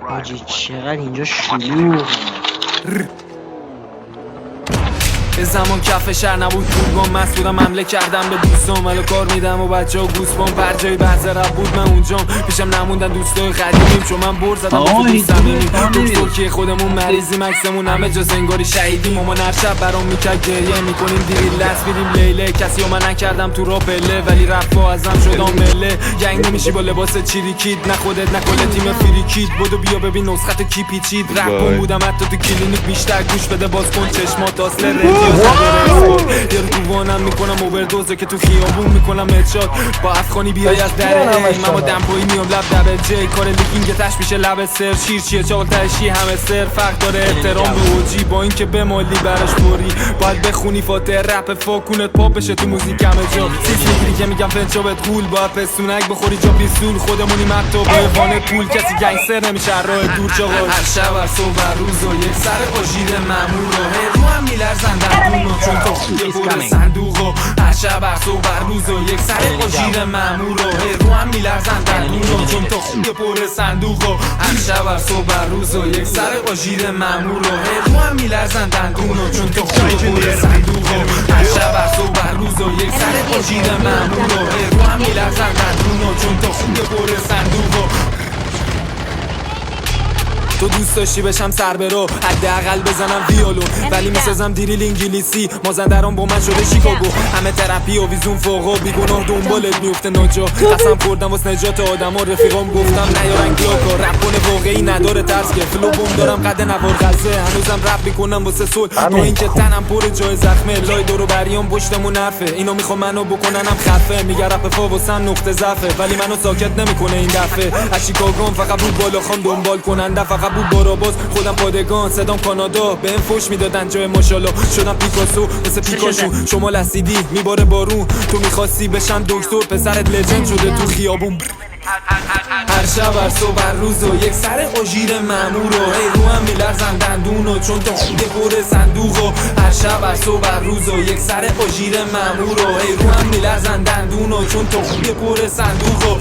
حاجی چقدر اینجا شلوغ. یه زمان کف شهر نبود فورگان مست بودم حمله کردم به دوستام ولو کار میدم و بچه ها گوسپام بر جای بحث رب بود من اونجام پیشم نموندن دوستای قدیمیم چون من بر زدم با دوست صمیمیم ترکیه خودمون مریضیم عکسمون همه جا انگاری شهیدیم مامان هر شب برام میکرد گریه میکنیم دیری لست میریم لیله کسی رو من نکردم تو را پله ولی رفا ازم شدم مله گنگ نمیشی با لباس چیریکید نه خودت نه کل تیم فریکید بدو بیا ببین نسخت کی پیچید رپون بودم حتی تو کلینیک بیشتر گوش بده باز کن چشمات اصل یارو دوانم میکنم اووردوزه که تو خیابون میکنم هدشات با افغانی بیای از در من با دمپایی میام لب دبل جی کار لیکینگ تش میشه لب سر شیر چیه چاق تشی همه سر فرق داره احترام به اوجی با اینکه به مالی براش بوری باید بخونی فاتح رپ فاکونت پاپ بشه تو موزیک همه جا سیس میگیری که میگم فنچابت غول باید پستونک بخوری جا پیستول خودمونی مطا با وانه پول کسی گنگستر نمیشه راه دور چاقا هر شب هر صبح هر روز و یک سر آژیر مامور رو هم میلرزن چون تو خوده پر صندوقو هر شب هر صبح هر روز و یک سر آژیر مامورو رو هم میلرزن دندونو چون تو خوده پر صندوقو هر شب هر صبح هر روز و یک سر آژیر مامورو رو هم میلرزن دندونو چون تو خوده پر صندوقو هر شب هر صبح هر روز و یک سر آژیر مامورو رو هم میلرزن دندونو چون تو خوده پر صندوقو تو دوست داشتی بشم سر برو حداقل بزنم ویولون ولی میسازم دیریل انگلیسی مازندران با من شده شیکاگو همه ترپی و ویزون فوقا بیگناه دنبالت میفته ناجا قسم خوردم واسه نجات آدم و رفیقام گفتم نیارن گیاکا رپ کنه واقعی نداره ترس که فلو بوم دارم قد نوار غزه هنوزم رپ میکنم واسه صلح با اینکه تنم پر جای زخمه لای دورو بریام پشتمون حرفه اینا میخوام منو بکننم خفه میگه رپ فا واسم نقطه ضعفه ولی منو ساکت نمیکنه این دفعه از شیکاگوام فقط رو بالا خوام دنبال کننده فقط بود باراباز خودم پادگان صدام کانادا بهم فوش میدادن جای ماشاءالله شدم پیکاسو مثل پیکاشو شمال اسیدی میباره بارون تو میخواستی بشم دکتر پسرت لجند شده تو خیابون هر شب هر صبح هر روز و یک سر آژیر مامورو رو هم میلرزن دندونو چون تو خوده پر صندوقو هر شب هر صبح هر روز و یک سر آژیر مامورو رو هم میلرزن دندونو چون تو خوده پر صندوقو